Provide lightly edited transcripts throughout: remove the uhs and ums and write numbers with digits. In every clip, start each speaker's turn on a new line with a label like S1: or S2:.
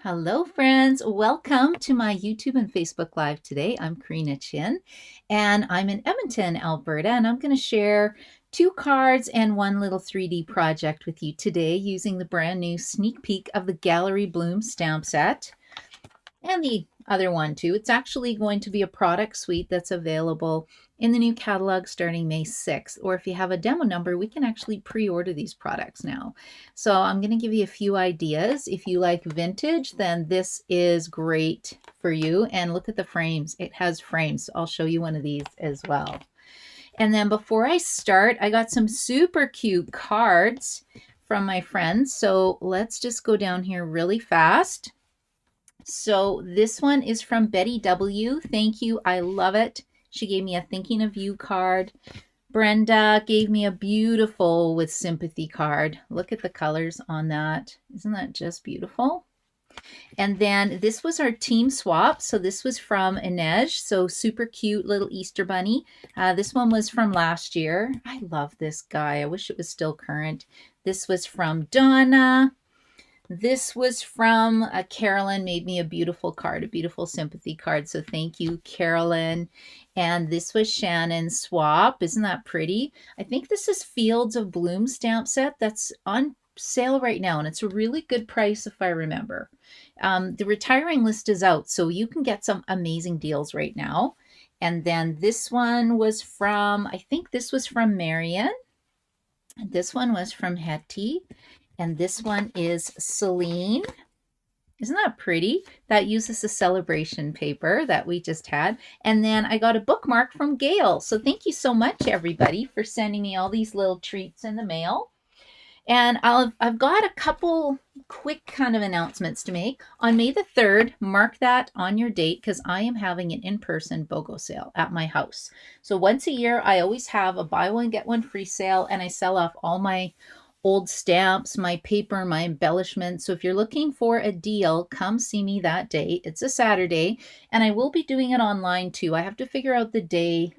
S1: Hello, friends. Welcome to my YouTube and Facebook Live today. I'm Karina Chin, and I'm in Edmonton, Alberta, and I'm going to share two cards and one little 3D project with you today using the brand new sneak peek of the Gallery Bloom stamp set and the other one too. It's actually going to be a product suite that's available in the new catalog starting May 6th. Or if you have a demo number, we can actually pre-order these products now. So I'm going to give you a few ideas. If you like vintage, then this is great for you. And look at the frames. It has frames. I'll show you one of these as well. And then before I start, I got some super cute cards from my friends. So let's just go down here really fast. So this one is from Betty W. Thank you. I love it. She gave me a thinking of you card. Brenda gave me a beautiful with sympathy card. Look at the colors on that. Isn't that just beautiful? And then this was our team swap. So this was from Inej. So super cute little Easter bunny. This one was from last year. I love this guy. I wish it was still current. This was from Donna. This was from Carolyn, made me a beautiful card, a beautiful sympathy card. So thank you, Carolyn. And this was Shannon's swap. Isn't that pretty? I think this is Fields of Bloom stamp set that's on sale right now. And it's a really good price if I remember. The retiring list is out, so you can get some amazing deals right now. And then this one was from, I think this was from Marion. This one was from Hetty. And this one is Celine. Isn't that pretty? That uses the celebration paper that we just had. And then I got a bookmark from Gail. So thank you so much, everybody, for sending me all these little treats in the mail. And I've got a couple quick kind of announcements to make. On May the 3rd, mark that on your date because I am having an in-person BOGO sale at my house. So once a year, I always have a buy one, get one free sale, and I sell off all my old stamps, my paper, my embellishments. So if you're looking for a deal, come see me that day. It's a Saturday, and I will be doing it online too. I have to figure out the day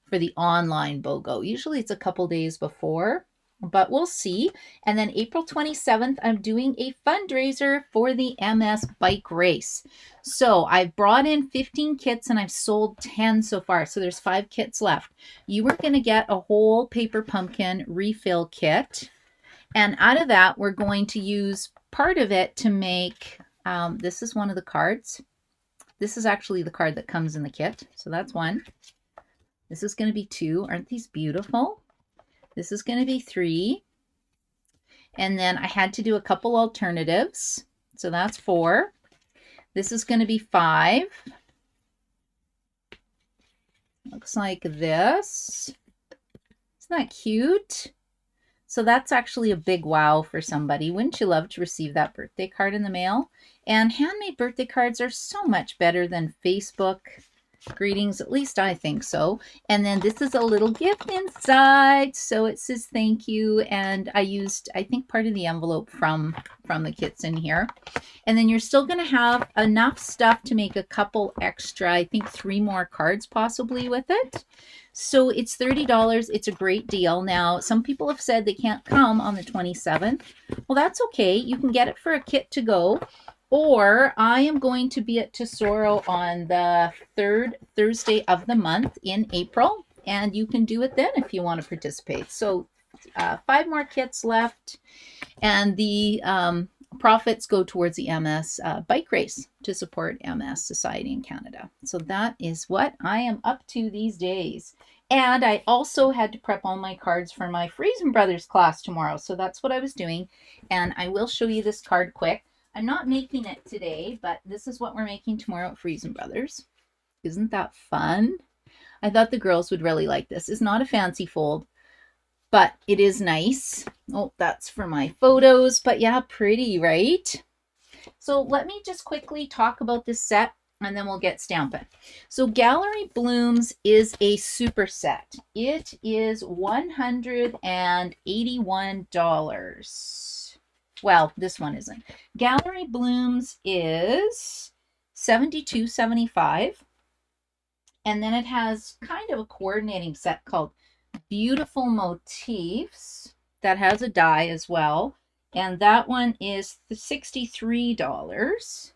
S1: for the online BOGO. Usually it's a couple days before, but we'll see. And then April 27th, I'm doing a fundraiser for the MS bike race. So I've brought in 15 kits and I've sold 10 so far. So there's 5 kits left. You are going to get a whole paper pumpkin refill kit. And out of that, we're going to use part of it to make, this is one of the cards. This is actually the card that comes in the kit. So that's one. This is going to be 2. Aren't these beautiful? This is going to be 3. And then I had to do a couple alternatives. So that's 4. This is going to be 5. Looks like this. Isn't that cute? So that's actually a big wow for somebody. Wouldn't you love to receive that birthday card in the mail? And handmade birthday cards are so much better than Facebook greetings. At least I think so. And then this is a little gift inside. So it says thank you. And I used, I think, part of the envelope from the kits in here. And then you're still going to have enough stuff to make a couple extra, I think 3 more cards possibly with it. So it's $30. It's a great deal. Now, some people have said they can't come on the 27th. Well, that's okay. You can get it for a kit to go. Or I am going to be at Tesoro on the 3rd Thursday of the month in April. And you can do it then if you want to participate. So 5 more kits left. And the profits go towards the MS bike race to support MS Society in Canada. So that is what I am up to these days. And I also had to prep all my cards for my Friesen Brothers class tomorrow. So that's what I was doing. And I will show you this card quick. I'm not making it today, but this is what we're making tomorrow at Friesen Brothers. Isn't that fun? I thought the girls would really like this. It's not a fancy fold, but it is nice. Oh, that's for my photos, but yeah, pretty, right? So let me just quickly talk about this set and then we'll get stamping. So Gallery Blooms is a super set. It is $181. Well, this one isn't. Gallery Blooms is $72.75. And then it has kind of a coordinating set called Beautiful Motifs that has a die as well. And that one is $63.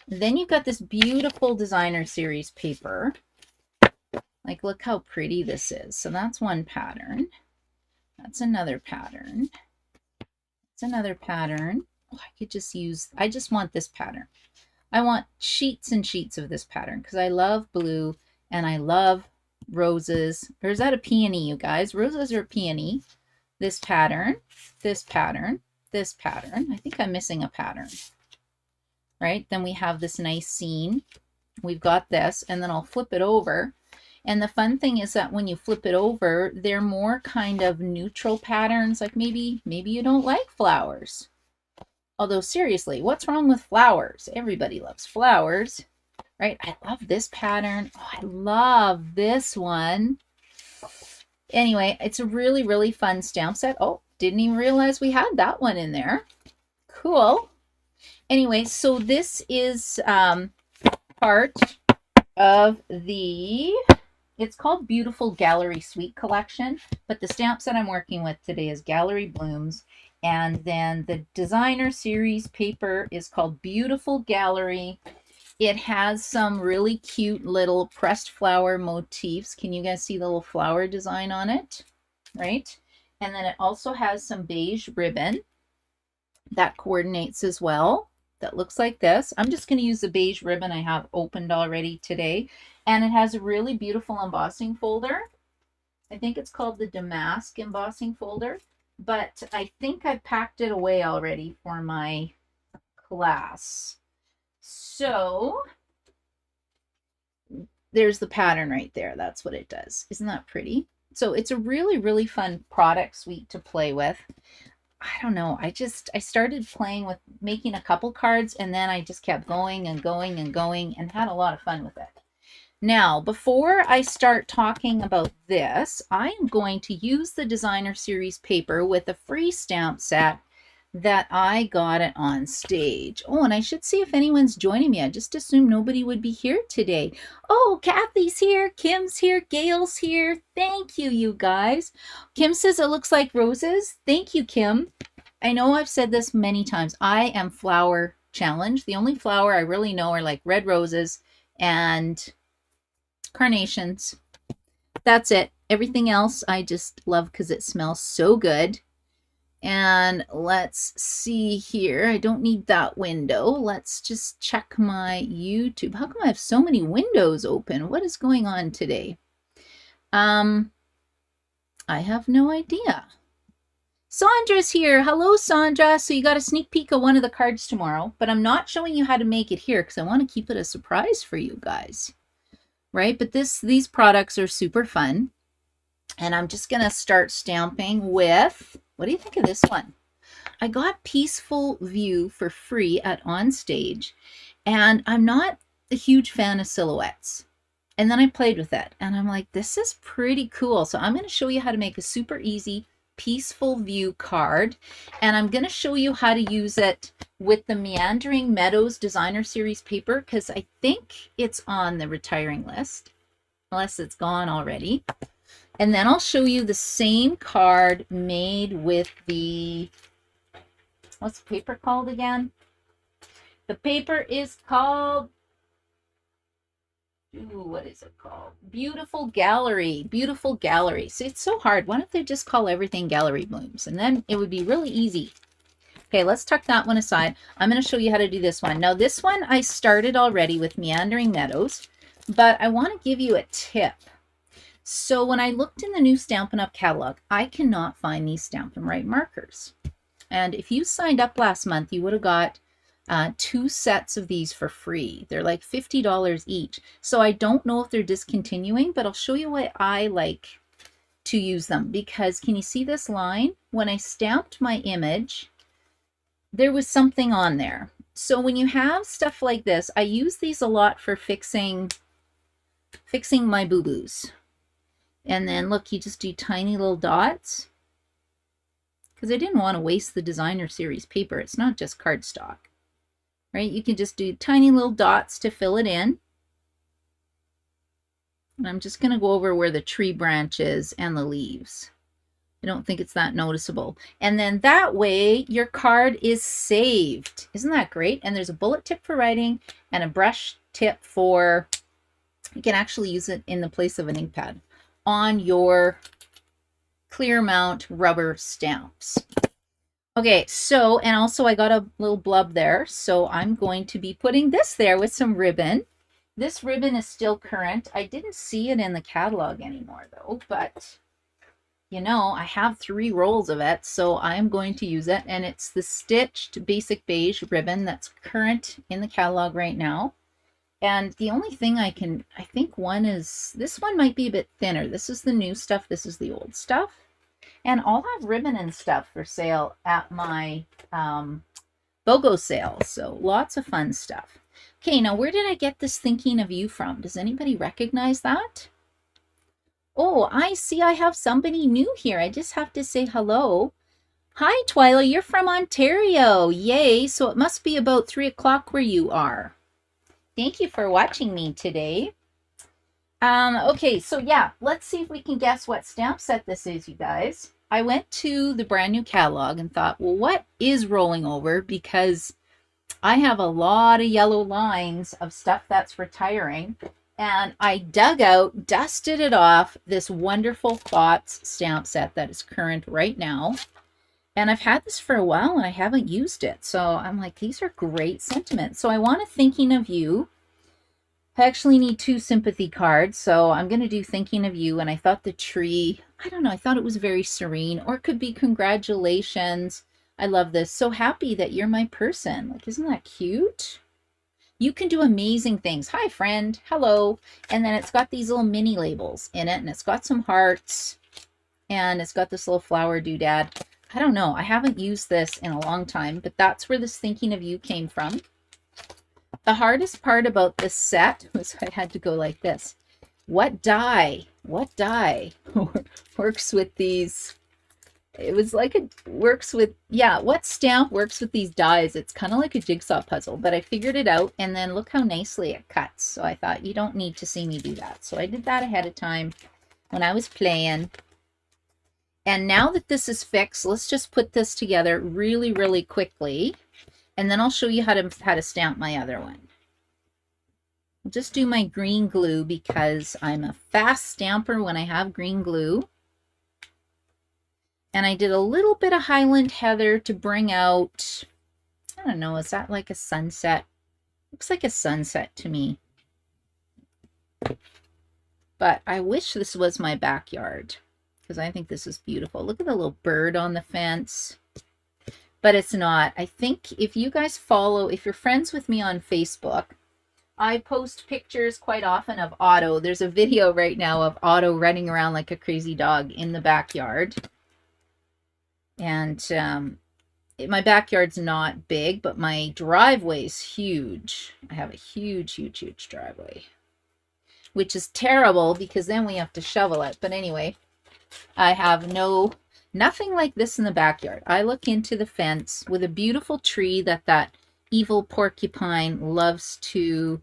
S1: Then you've got this beautiful designer series paper. Like, look how pretty this is. So that's one pattern. That's another pattern. That's another pattern. Oh, I just want this pattern. I want sheets and sheets of this pattern because I love blue and I love roses. Or is that a peony, you guys? Roses are peony. This pattern, this pattern, this pattern. I think I'm missing a pattern, right? Then we have this nice scene. We've got this, and then I'll flip it over. And the fun thing is that when you flip it over, they're more kind of neutral patterns. Like maybe you don't like flowers. Although seriously, what's wrong with flowers? Everybody loves flowers, right? I love this pattern. Oh, I love this one. Anyway, it's a really, really fun stamp set. Oh, didn't even realize we had that one in there. Cool. Anyway, so this is part of the, it's called Beautiful Gallery Suite Collection, but the stamp set I'm working with today is Gallery Blooms. And then the designer series paper is called Beautiful Gallery. It has some really cute little pressed flower motifs. Can you guys see the little flower design on it? Right? And then it also has some beige ribbon that coordinates as well. That looks like this. I'm just going to use the beige ribbon I have opened already today. And it has a really beautiful embossing folder. I think it's called the Damask embossing folder. But I think I packed it away already for my class. So there's the pattern right there. That's what it does. Isn't that pretty? So it's a really, really fun product suite to play with. I don't know. I started playing with making a couple cards, and then I just kept going and going and going and had a lot of fun with it. Now, before I start talking about this, I am going to use the designer series paper with a free stamp set that I got it on stage. Oh, and I should see if anyone's joining me. I just assumed nobody would be here today. Oh, Kathy's here, Kim's here, Gail's here. Thank you, you guys. Kim says it looks like roses. Thank you, Kim. I know I've said this many times. I am flower challenged. The only flower I really know are like red roses and carnations. That's it. Everything else I just love because it smells so good. And let's see here. I don't need that window. Let's just check my YouTube. How come I have so many windows open? What is going on today? I have no idea. Sandra's here. Hello, Sandra. So you got a sneak peek of one of the cards tomorrow, but I'm not showing you how to make it here because I want to keep it a surprise for you guys. Right? But these products are super fun. And I'm just going to start stamping with, what do you think of this one? I got Peaceful View for free at OnStage, and I'm not a huge fan of silhouettes. And then I played with it, and I'm like, this is pretty cool. So I'm going to show you how to make a super easy Peaceful View card, and I'm going to show you how to use it with the Meandering Meadows Designer Series paper, because I think it's on the retiring list, unless it's gone already. And then I'll show you the same card made with the, what's the paper called again? The paper is called, what is it called? Beautiful Gallery. Beautiful Gallery. See, it's so hard. Why don't they just call everything Gallery Blooms? And then it would be really easy. Okay, let's tuck that one aside. I'm going to show you how to do this one. Now, this one I started already with Meandering Meadows, but I want to give you a tip. So when I looked in the new Stampin' Up! Catalog, I cannot find these Stampin' Right markers. And if you signed up last month, you would have got 2 sets of these for free. They're like $50 each. So I don't know if they're discontinuing, but I'll show you why I like to use them. Because can you see this line? When I stamped my image, there was something on there. So when you have stuff like this, I use these a lot for fixing my boo-boos. And then look, you just do tiny little dots because I didn't want to waste the designer series paper. It's not just cardstock, right? You can just do tiny little dots to fill it in. And I'm just going to go over where the tree branches and the leaves. I don't think it's that noticeable. And then that way your card is saved. Isn't that great? And there's a bullet tip for writing and a brush tip for, you can actually use it in the place of an ink pad on your clear mount rubber stamps. Okay, so, and also I got a little blub there, so I'm going to be putting this there with some ribbon. This ribbon is still current. I didn't see it in the catalog anymore though, but you know, I have 3 rolls of it, so I'm going to use it. And it's the stitched basic beige ribbon that's current in the catalog right now. And the only thing I think one is, this one might be a bit thinner. This is the new stuff, this is the old stuff. And I'll have ribbon and stuff for sale at my BOGO sale. So lots of fun stuff. Okay, now where did I get this thinking of you from? Does anybody recognize that? Oh, I see I have somebody new here. I just have to say hello. Hi, Twyla, you're from Ontario. Yay, so it must be about 3 o'clock where you are. Thank you for watching me today. Okay, so yeah, let's see if we can guess what stamp set this is, you guys. I went to the brand new catalog and thought, well, what is rolling over? Because I have a lot of yellow lines of stuff that's retiring. And I dug out, dusted it off, this wonderful Thoughts stamp set that is current right now. And I've had this for a while and I haven't used it. So I'm like, these are great sentiments. So I want a Thinking of You. I actually need 2 sympathy cards, so I'm going to do Thinking of You. And I thought the tree, I don't know, I thought it was very serene, or it could be congratulations. I love this. So happy that you're my person. Like, isn't that cute? You can do amazing things. Hi, friend. Hello. And then it's got these little mini labels in it, and it's got some hearts, and it's got this little flower doodad. I don't know. I haven't used this in a long time, but that's where this Thinking of You came from. The hardest part about this set was I had to go like this. What die works with these? It was like it works with, yeah, what stamp works with these dies? It's kind of like a jigsaw puzzle, but I figured it out, and then look how nicely it cuts. So I thought, you don't need to see me do that. So I did that ahead of time when I was playing. And now that this is fixed, let's just put this together really, really quickly. And then I'll show you how to stamp my other one. I'll just do my green glue because I'm a fast stamper when I have green glue. And I did a little bit of Highland Heather to bring out, I don't know, is that like a sunset? Looks like a sunset to me. But I wish this was my backyard because I think this is beautiful. Look at the little bird on the fence. But it's not. I think if you guys follow, if you're friends with me on Facebook, I post pictures quite often of Otto. There's a video right now of Otto running around like a crazy dog in the backyard. And my backyard's not big, but my driveway's huge. I have a huge, huge, huge driveway, which is terrible because then we have to shovel it. But anyway, I have nothing like this in the backyard. I look into the fence with a beautiful tree that evil porcupine loves to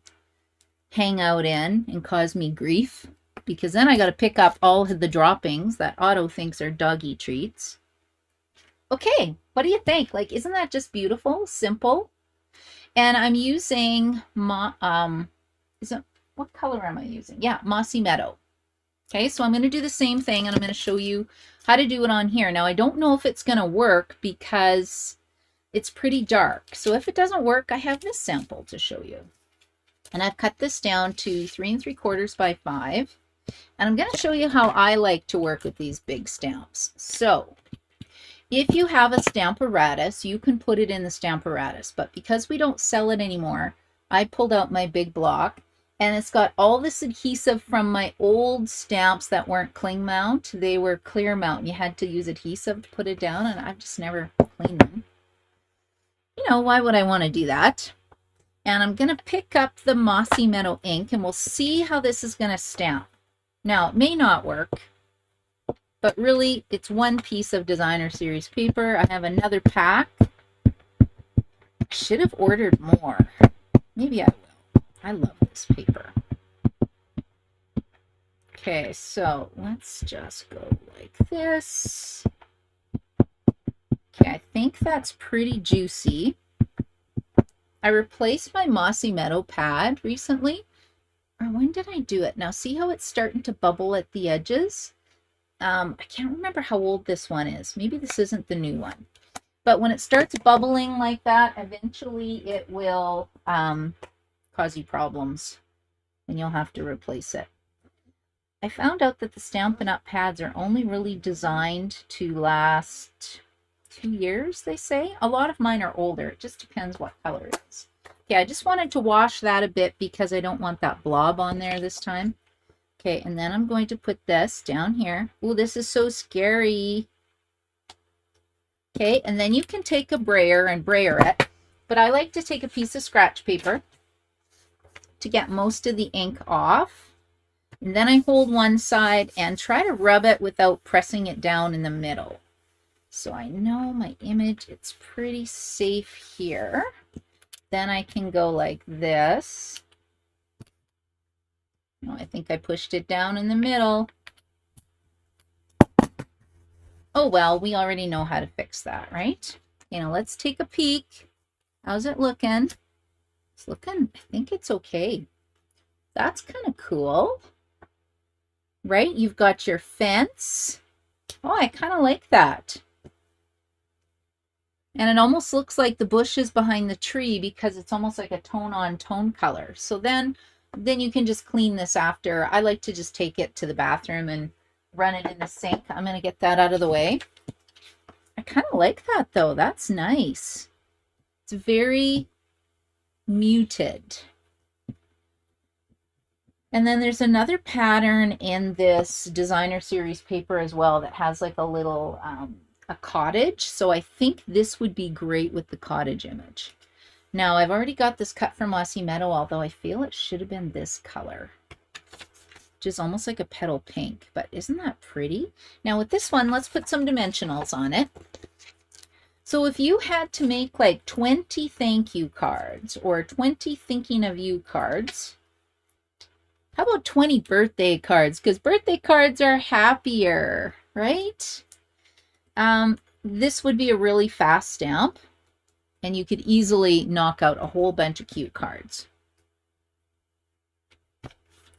S1: hang out in and cause me grief, because then I got to pick up all of the droppings that Otto thinks are doggy treats. Okay, what do you think? Like, isn't that just beautiful? Simple. And I'm using, what color am I using? Yeah, Mossy Meadow. Okay, so I'm going to do the same thing, and I'm going to show you how to do it on here. Now, I don't know if it's going to work because it's pretty dark. So if it doesn't work, I have this sample to show you. And I've cut this down to 3 3/4 by 5. And I'm going to show you how I like to work with these big stamps. So if you have a Stamparatus, you can put it in the Stamparatus. But because we don't sell it anymore, I pulled out my big block. And it's got all this adhesive from my old stamps that weren't cling mount. They were clear mount. You had to use adhesive to put it down, and I've just never cleaned them. You know, why would I want to do that? And I'm going to pick up the Mossy Meadow ink, and we'll see how this is going to stamp. Now, it may not work, but really, it's one piece of designer series paper. I have another pack. I should have ordered more. Maybe I will. I love this paper. Okay, so let's just go like this. Okay, I think that's pretty juicy. I replaced my Mossy Meadow pad recently. Or when did I do it? Now see how it's starting to bubble at the edges? I can't remember how old this one is. Maybe this isn't the new one. But when it starts bubbling like that, eventually it will cause you problems and you'll have to replace it. I found out that the Stampin' Up! Pads are only really designed to last 2 years, they say. A lot of mine are older. It just depends what color it is. Okay, I just wanted to wash that a bit because I don't want that blob on there this time. Okay, and then I'm going to put this down here. Oh, this is so scary. Okay, and then you can take a brayer and brayer it. But I like to take a piece of scratch paper to get most of the ink off. And then I hold one side and try to rub it without pressing it down in the middle. So I know my image, it's pretty safe here. Then I can go like this. No, I think I pushed it down in the middle. Oh, well, we already know how to fix that, right? You know, let's take a peek. How's it looking? It's looking, I think it's okay. That's kind of cool. Right? You've got your fence. Oh, I kind of like that. And it almost looks like the bush is behind the tree because it's almost like a tone-on-tone color. So then you can just clean this after. I like to just take it to the bathroom and run it in the sink. I'm going to get that out of the way. I kind of like that though. That's nice. It's very muted. And then there's another pattern in this designer series paper as well that has like a little a cottage. So I think this would be great with the cottage image. Now I've already got this cut from Mossy Meadow, although I feel it should have been this color, which is almost like a petal pink, but isn't that pretty? Now with this one, let's put some dimensionals on it. So if you had to make like 20 thank you cards or 20 thinking of you cards, how about 20 birthday cards? Because birthday cards are happier, right? This would be a really fast stamp, and you could easily knock out a whole bunch of cute cards.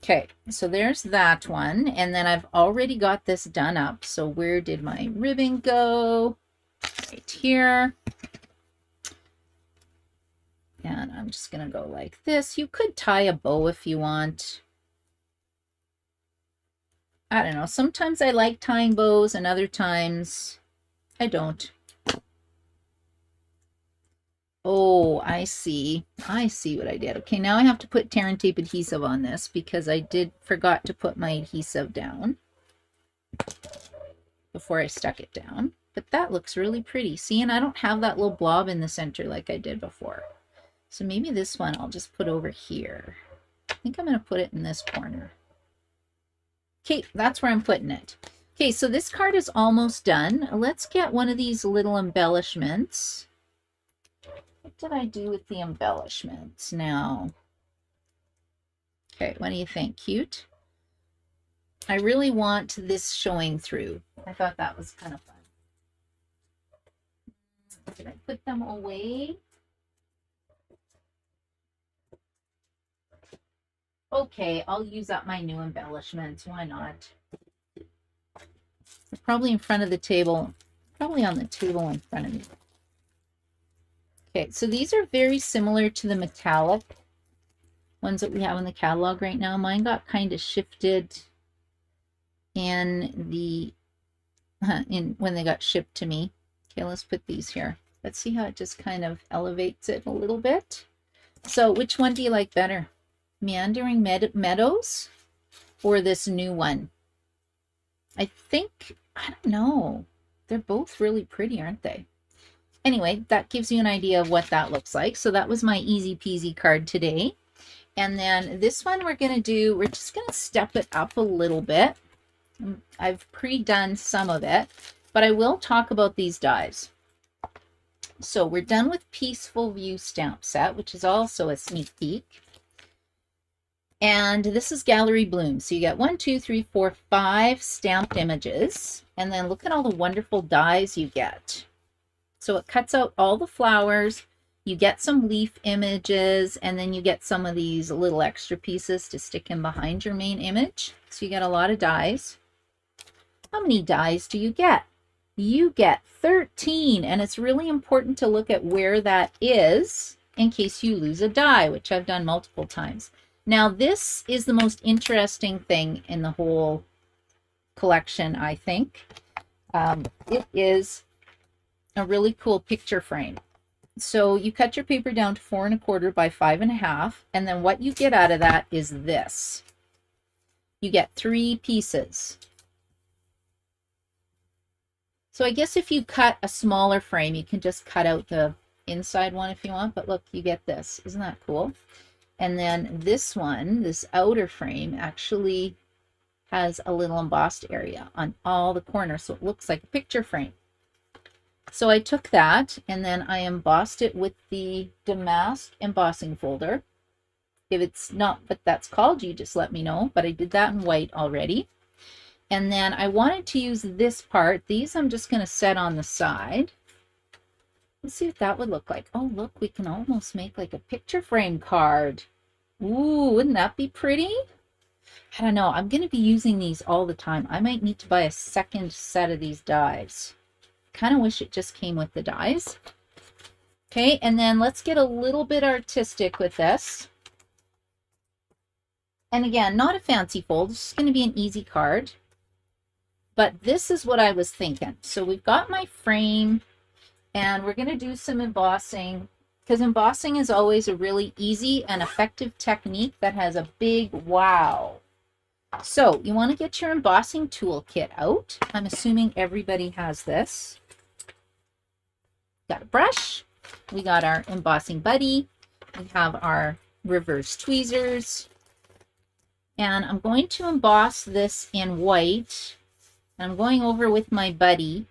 S1: Okay, so there's that one, and then I've already got this done up. So where did my ribbon go? Right here. And I'm just going to go like this. You could tie a bow if you want. I don't know. Sometimes I like tying bows and other times I don't. Oh, I see. I see what I did. Okay, now I have to put tear and tape adhesive on this because I forgot to put my adhesive down before I stuck it down. But that looks really pretty. See, and I don't have that little blob in the center like I did before. So maybe this one I'll just put over here. I think I'm going to put it in this corner. Okay, that's where I'm putting it. Okay, so this card is almost done. Let's get one of these little embellishments. What did I do with the embellishments now? Okay, what do you think? Cute? I really want this showing through. I thought that was kind of fun. Did I put them away? Okay, I'll use up my new embellishments. Why not? They're probably in front of the table. Probably on the table in front of me. Okay, so these are very similar to the metallic ones that we have in the catalog right now. Mine got kind of shifted in the when they got shipped to me. Okay, let's put these here. Let's see how it just kind of elevates it a little bit. So which one do you like better? Meandering Meadows or this new one? I think, I don't know. They're both really pretty, aren't they? Anyway, that gives you an idea of what that looks like. So that was my easy peasy card today. And then this one we're going to do, we're just going to step it up a little bit. I've pre-done some of it, but I will talk about these dies. So we're done with Peaceful View stamp set, which is also a sneak peek. And this is Gallery Bloom. So you get 1, 2, 3, 4, 5 stamped images. And then look at all the wonderful dies you get. So it cuts out all the flowers. You get some leaf images, and then you get some of these little extra pieces to stick in behind your main image. So you get a lot of dies. How many dies do you get? You get 13, and it's really important to look at where that is in case you lose a die, which I've done multiple times. Now, this is the most interesting thing in the whole collection, I think. It is a really cool picture frame. So you cut your paper down to 4 1/4 by 5 1/2, and then what you get out of that is this. You get 3 pieces. So I guess if you cut a smaller frame, you can just cut out the inside one if you want, but look, you get this. Isn't that cool? And then this one, this outer frame, actually has a little embossed area on all the corners, so it looks like a picture frame. So I took that and then I embossed it with the Damask embossing folder. If it's not what that's called, you just let me know, but I did that in white already. And then I wanted to use this part. These I'm just going to set on the side. Let's see what that would look like. Oh, look, we can almost make like a picture frame card. Ooh, wouldn't that be pretty? I don't know. I'm going to be using these all the time. I might need to buy a second set of these dies. Kind of wish it just came with the dies. Okay, and then let's get a little bit artistic with this. And again, not a fancy fold. It's just going to be an easy card. But this is what I was thinking. So we've got my frame, and we're going to do some embossing, because embossing is always a really easy and effective technique that has a big wow. So you want to get your embossing toolkit out. I'm assuming everybody has this. Got a brush. We got our embossing buddy. We have our reverse tweezers. And I'm going to emboss this in white. I'm going over with my buddy,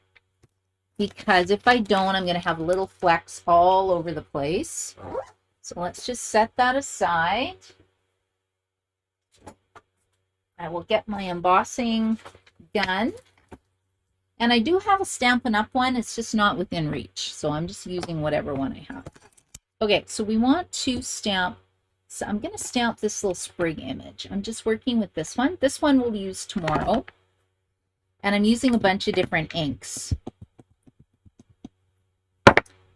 S1: because if I don't, I'm going to have little flecks all over the place. So let's just set that aside. I will get my embossing gun. And I do have a Stampin' Up one. It's just not within reach. So I'm just using whatever one I have. Okay, so we want to stamp. So I'm going to stamp this little sprig image. I'm just working with this one. This one we'll use tomorrow. And I'm using a bunch of different inks.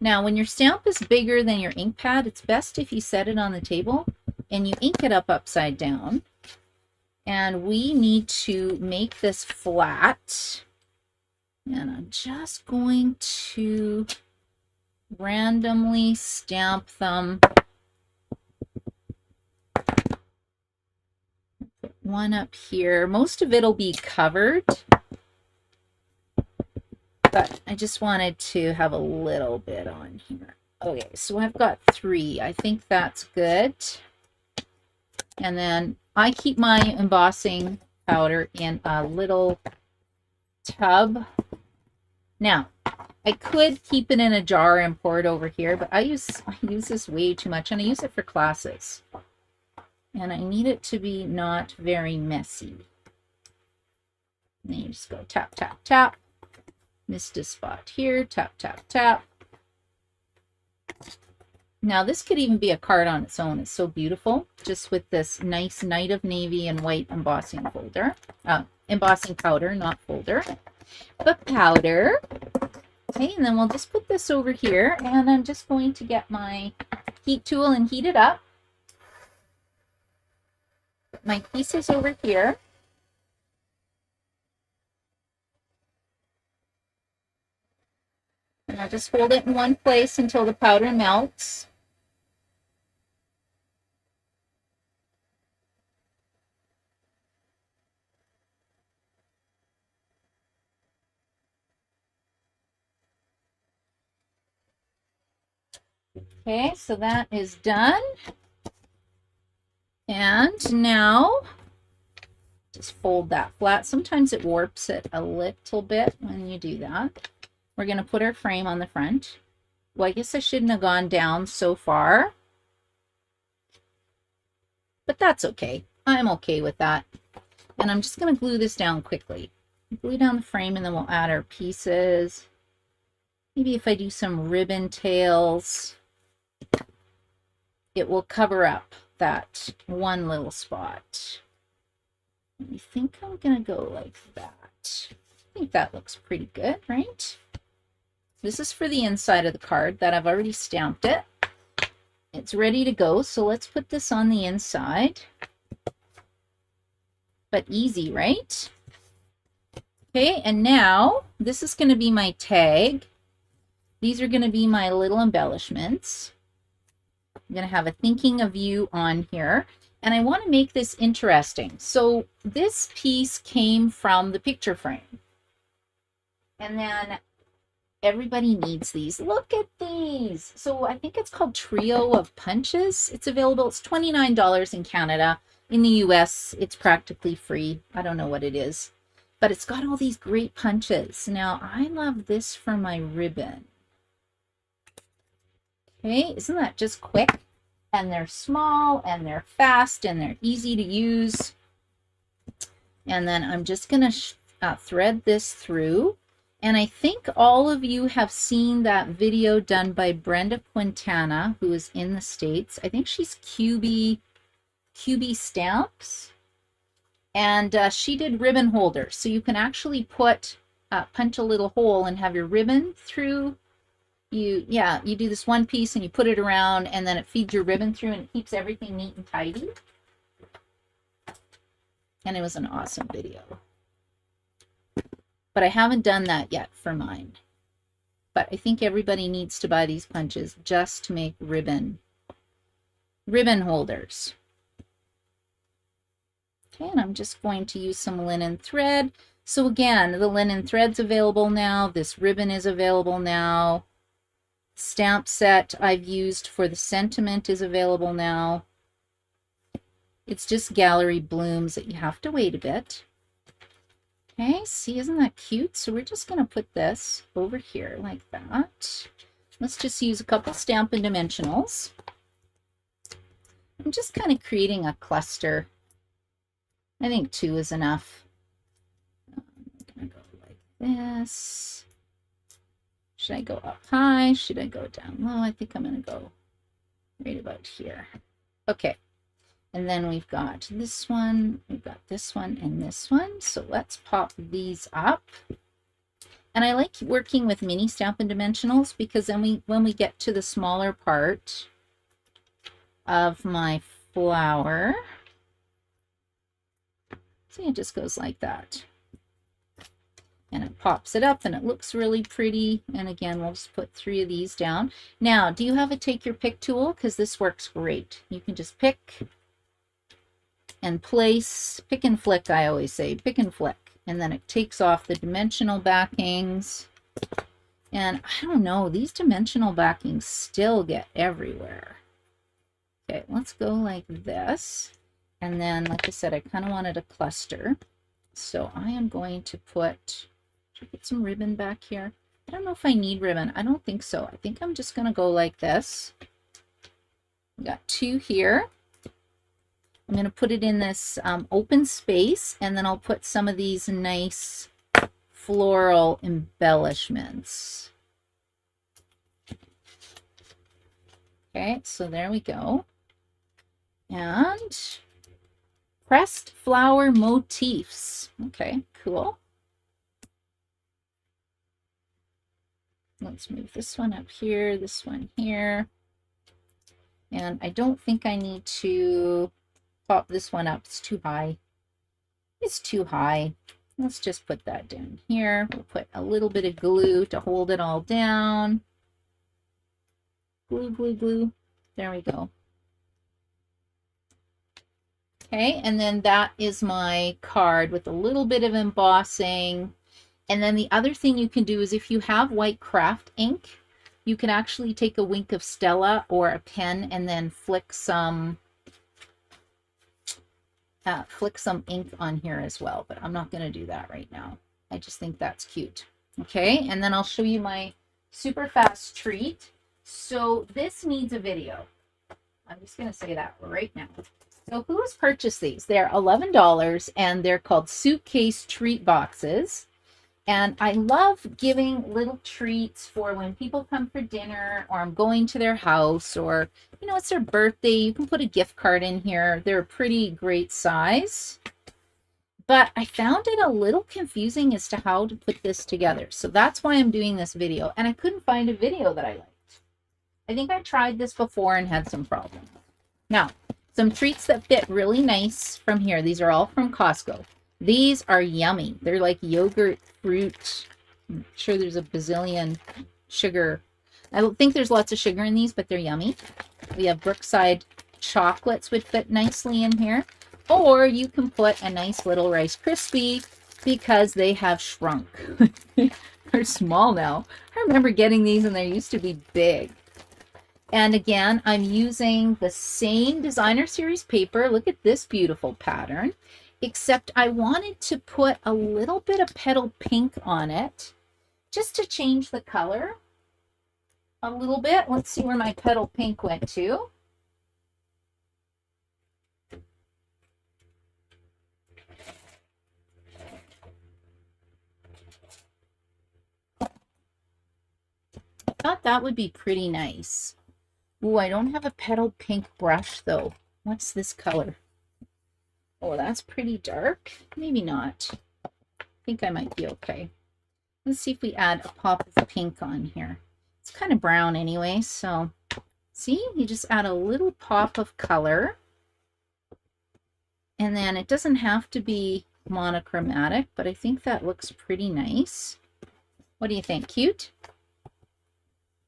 S1: Now, when your stamp is bigger than your ink pad, it's best if you set it on the table and you ink it up upside down. And we need to make this flat. And I'm just going to randomly stamp them. Put one up here. Most of it'll be covered, but I just wanted to have a little bit on here. Okay, so I've got 3. I think that's good. And then I keep my embossing powder in a little tub. Now, I could keep it in a jar and pour it over here, but I use this way too much, and I use it for classes. And I need it to be not very messy. And then you just go tap, tap, tap. Missed a spot here, tap, tap, tap. Now this could even be a card on its own. It's so beautiful, just with this nice Night of Navy and white embossing folder. Embossing powder, not folder, but powder. Okay, and then we'll just put this over here, and I'm just going to get my heat tool and heat it up. Put my pieces over here. And I'll just hold it in one place until the powder melts. Okay, so that is done. And now just fold that flat. Sometimes it warps it a little bit when you do that. We're going to put our frame on the front. Well, I guess I shouldn't have gone down so far. but that's okay. I'm okay with that. And I'm just going to glue this down quickly. Glue down the frame and then we'll add our pieces. Maybe if I do some ribbon tails, it will cover up that one little spot. I think I'm going to go like that. I think that looks pretty good, right? This is for the inside of the card that I've already stamped it. It's ready to go, so let's put this on the inside. But easy, right? Okay, and now this is going to be my tag. These are going to be my little embellishments. I'm going to have a thinking of you on here. And I want to make this interesting. So this piece came from the picture frame. And then everybody needs these. Look at these. So I think it's called Trio of Punches. It's available. It's $29 in Canada. In the US, it's practically free. I don't know what it is. But it's got all these great punches. Now, I love this for my ribbon. Okay, isn't that just quick? And they're small, and they're fast, and they're easy to use. And then I'm just going to thread this through. And I think all of you have seen that video done by Brenda Quintana, who is in the States. I think she's QB Stamps. And she did ribbon holders. So you can actually punch a little hole and have your ribbon through. You do this one piece and you put it around, and then it feeds your ribbon through and it keeps everything neat and tidy. And it was an awesome video. But I haven't done that yet for mine. But I think everybody needs to buy these punches just to make ribbon holders. Okay, and I'm just going to use some linen thread. So again, the linen thread's available now. This ribbon is available now. Stamp set I've used for the sentiment is available now. It's just gallery blooms that you have to wait a bit. Okay, see, isn't that cute? So we're just going to put this over here like that. Let's just use a couple Stampin' Dimensionals. I'm just kind of creating a cluster. I think 2 is enough. I'm going to go like this. Should I go up high? Should I go down low? I think I'm going to go right about here. Okay. And then we've got this one, we've got this one, and this one. So let's pop these up. And I like working with mini Stampin' Dimensionals because then when we get to the smaller part of my flower, see, it just goes like that. And it pops it up and it looks really pretty. And again, we'll just put 3 of these down. Now, do you have a take your pick tool? Because this works great. You can just pick and place, pick and flick, I always say, pick and flick. And then it takes off the dimensional backings. And I don't know, these dimensional backings still get everywhere. Okay, let's go like this. And then, like I said, I kind of wanted a cluster. So I am going to put some ribbon back here. I don't know if I need ribbon. I don't think so. I think I'm just going to go like this. We got 2 here. I'm going to put it in this open space, and then I'll put some of these nice floral embellishments. Okay, so there we go. And pressed flower motifs. Okay, cool. Let's move this one up here, this one here. And I don't think I need to pop this one up. It's too high. It's too high. Let's just put that down here. We'll put a little bit of glue to hold it all down. Glue, glue, glue. There we go. Okay, and then that is my card with a little bit of embossing. And then the other thing you can do is if you have white craft ink, you can actually take a wink of Stella or a pen and then flick some ink on here as well. But I'm not going to do that right now. I just think that's cute. Okay, and then I'll show you my super fast treat. So this needs a video. I'm just going to say that right now. So who has purchased these? They're $11 and they're called Suitcase treat boxes. And I love giving little treats for when people come for dinner or I'm going to their house or, you know, it's their birthday. You can put a gift card in here. They're a pretty great size. But I found it a little confusing as to how to put this together. So that's why I'm doing this video. And I couldn't find a video that I liked. I think I tried this before and had some problems. Now, some treats that fit really nice from here. These are all from Costco. These are yummy. They're like yogurt fruit. I'm sure there's a bazillion sugar. I don't think there's lots of sugar in these, but they're yummy. We have Brookside chocolates would fit nicely in here. Or you can put a nice little Rice Krispie because they have shrunk. They're small now. I remember getting these and they used to be big. And again, I'm using the same designer series paper. Look at this beautiful pattern. Except I wanted to put a little bit of petal pink on it just to change the color a little bit. Let's see where my petal pink went to. I thought that would be pretty nice. Ooh, I don't have a petal pink brush though. What's this color? Oh, that's pretty dark. Maybe not. I think I might be okay. Let's see if we add a pop of pink on here. It's kind of brown anyway, so see, you just add a little pop of color. And then it doesn't have to be monochromatic, but I think that looks pretty nice. What do you think? Cute?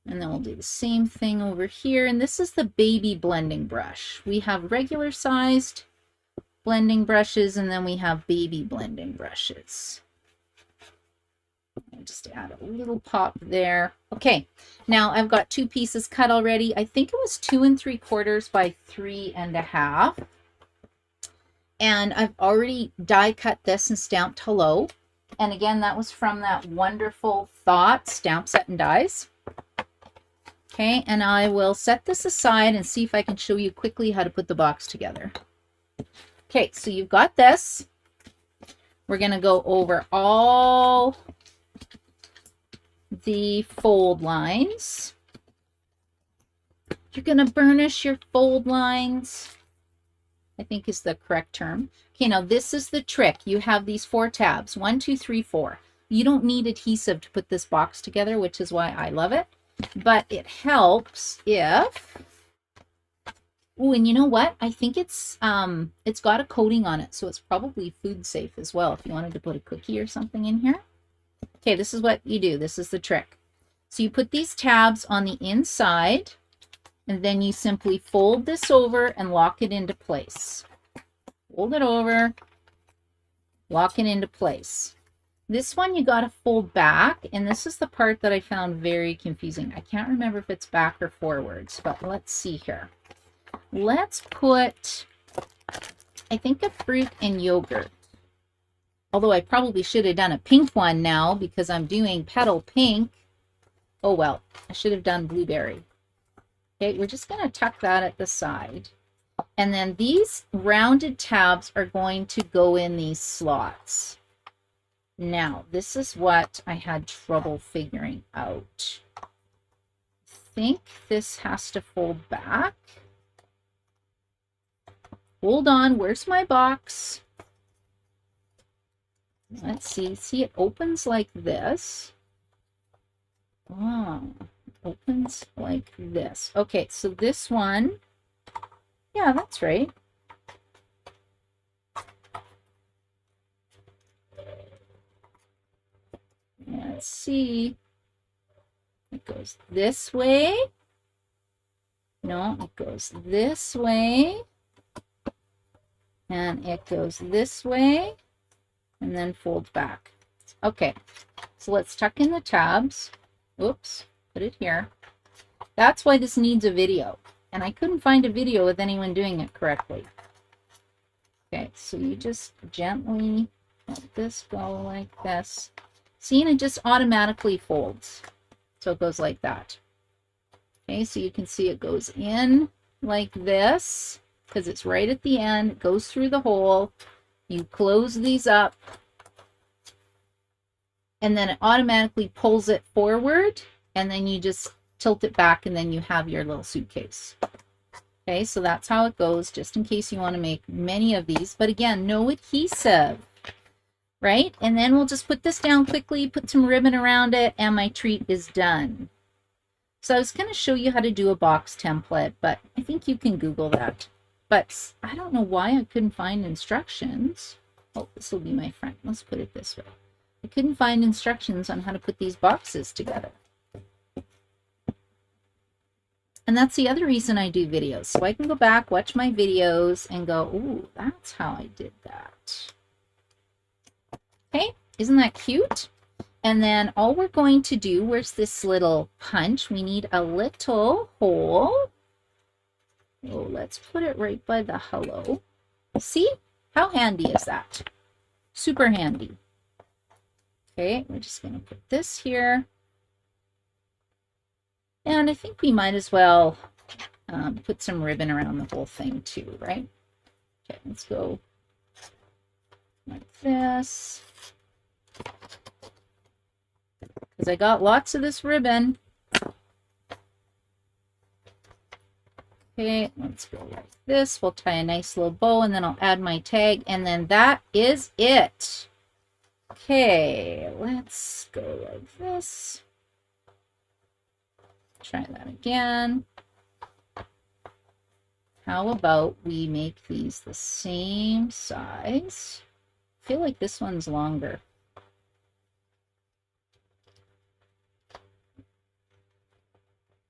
S1: And then we'll do the same thing over here. And this is the baby blending brush. We have regular sized blending brushes, and then we have baby blending brushes. I'll just add a little pop there. Okay, now I've got two pieces cut already. I think it was 2 3/4 by 3 1/2. And I've already die cut this and stamped hello. And again, that was from that Wonderful Thought stamp set and dies. Okay, and I will set this aside and see if I can show you quickly how to put the box together. Okay, so you've got this. We're going to go over all the fold lines. You're going to burnish your fold lines, I think is the correct term. Okay, now this is the trick. You have these 4 tabs, 1, 2, 3, 4. You don't need adhesive to put this box together, which is why I love it. But it helps if... Oh, and you know what? I think it's got a coating on it, so it's probably food safe as well if you wanted to put a cookie or something in here. Okay, this is what you do. This is the trick. So you put these tabs on the inside, and then you simply fold this over and lock it into place. Fold it over, lock it into place. This one you got to fold back, and this is the part that I found very confusing. I can't remember if it's back or forwards, but let's see here. Let's put, I think, a fruit and yogurt. Although I probably should have done a pink one now because I'm doing petal pink. Oh well, I should have done blueberry. Okay, we're just going to tuck that at the side. And then these rounded tabs are going to go in these slots. Now, this is what I had trouble figuring out. I think this has to fold back. Hold on, where's my box? Let's see. See, it opens like this. Oh, it opens like this. Okay, so this one, yeah, that's right. Let's see. It goes this way. No, it goes this way. And it goes this way. And then folds back. Okay, so let's tuck in the tabs. Oops, put it here. That's why this needs a video. And I couldn't find a video with anyone doing it correctly. Okay, so you just gently let this go like this. See, and it just automatically folds. So it goes like that. Okay, so you can see it goes in like this. because it's right at the end. It goes through the hole. You close these up, and then it automatically pulls it forward, and then you just tilt it back, and then you have your little suitcase. Okay, so that's how it goes, just in case you want to make many of these. But again, no adhesive, right? And then we'll just put this down quickly, put some ribbon around it, and my treat is done. So I was going to show you how to do a box template, but I think you can Google that. But I don't know why I couldn't find instructions. Oh, this will be my front. Let's put it this way. I couldn't find instructions on how to put these boxes together. And that's the other reason I do videos. So I can go back, watch my videos, and go, ooh, that's how I did that. Okay, isn't that cute? And then all we're going to do, where's this little punch? We need a little hole. Oh, let's put it right by the hello. See? How handy is that? Super handy. Okay, we're just going to put this here. And I think we might as well put some ribbon around the whole thing too, right? Okay, let's go like this. Because I got lots of this ribbon. Okay, let's go like this. We'll tie a nice little bow, and then I'll add my tag, and then that is it. Okay, let's go like this. Try that again. How about we make these the same size? I feel like this one's longer.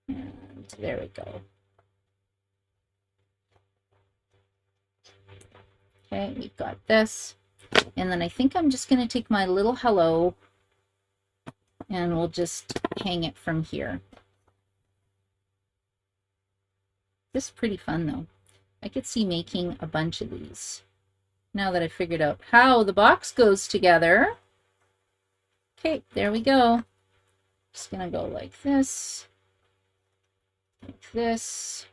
S1: And there we go. Okay, we've got this. And then I think I'm just going to take my little hello and we'll just hang it from here. This is pretty fun though. I could see making a bunch of these now that I figured out how the box goes together. Okay, there we go. Just gonna go like this, like this.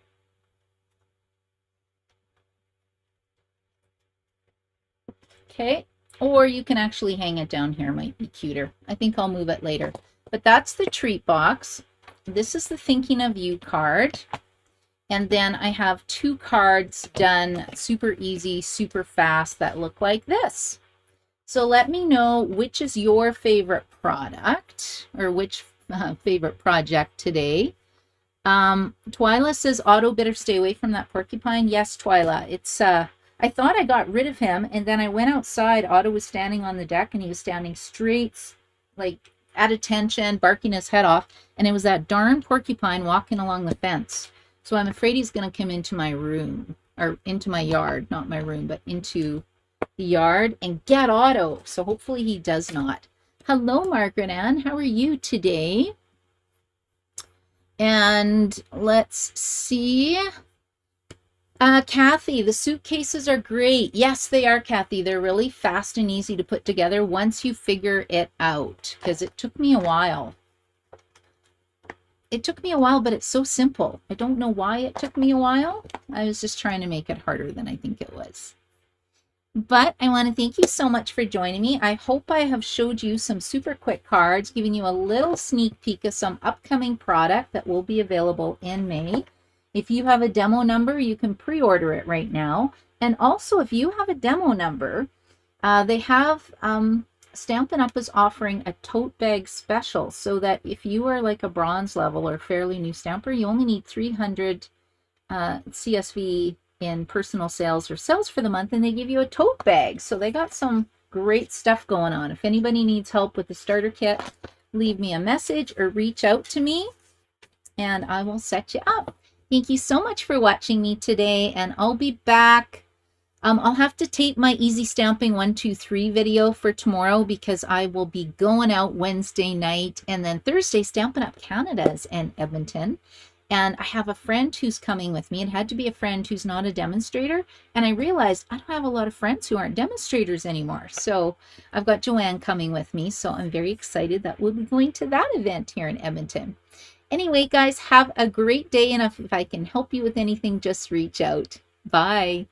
S1: Okay, or you can actually hang it down here, might be cuter. I think I'll move it later. But that's the treat box. This is the Thinking of You card. And then I have 2 cards done super easy, super fast that look like this. So let me know which is your favorite product or which favorite project today. Twyla says, Otto, better stay away from that porcupine. Yes, Twyla. It's, I thought I got rid of him, and then I went outside. Otto was standing on the deck, and he was standing straight, like at attention, barking his head off. And it was that darn porcupine walking along the fence. So I'm afraid he's going to come into my room, or into my yard, not my room, but into the yard and get Otto. So hopefully he does not. Hello, Margaret Ann. How are you today? And let's see. Kathy, the suitcases are great. Yes, they are, Kathy. They're really fast and easy to put together once you figure it out, because it took me a while. It took me a while, but it's so simple. I don't know why it took me a while. I was just trying to make it harder than I think it was. But I want to thank you so much for joining me. I hope I have showed you some super quick cards, giving you a little sneak peek of some upcoming product that will be available in May. If you have a demo number, you can pre-order it right now. And also, if you have a demo number, they have... Stampin' Up! Is offering a tote bag special, so that if you are like a bronze level or fairly new stamper, you only need 300 CSV in personal sales or sales for the month, and they give you a tote bag. So they got some great stuff going on. If anybody needs help with the starter kit, leave me a message or reach out to me and I will set you up. Thank you so much for watching me today, and I'll be back. I'll have to tape my Easy Stamping 1, 2, 3 video for tomorrow, because I will be going out Wednesday night, and then Thursday Stampin' Up! Canada is in Edmonton. And I have a friend who's coming with me. It had to be a friend who's not a demonstrator. And I realized I don't have a lot of friends who aren't demonstrators anymore. So I've got Joanne coming with me. So I'm very excited that we'll be going to that event here in Edmonton. Anyway, guys, have a great day. And if I can help you with anything, just reach out. Bye.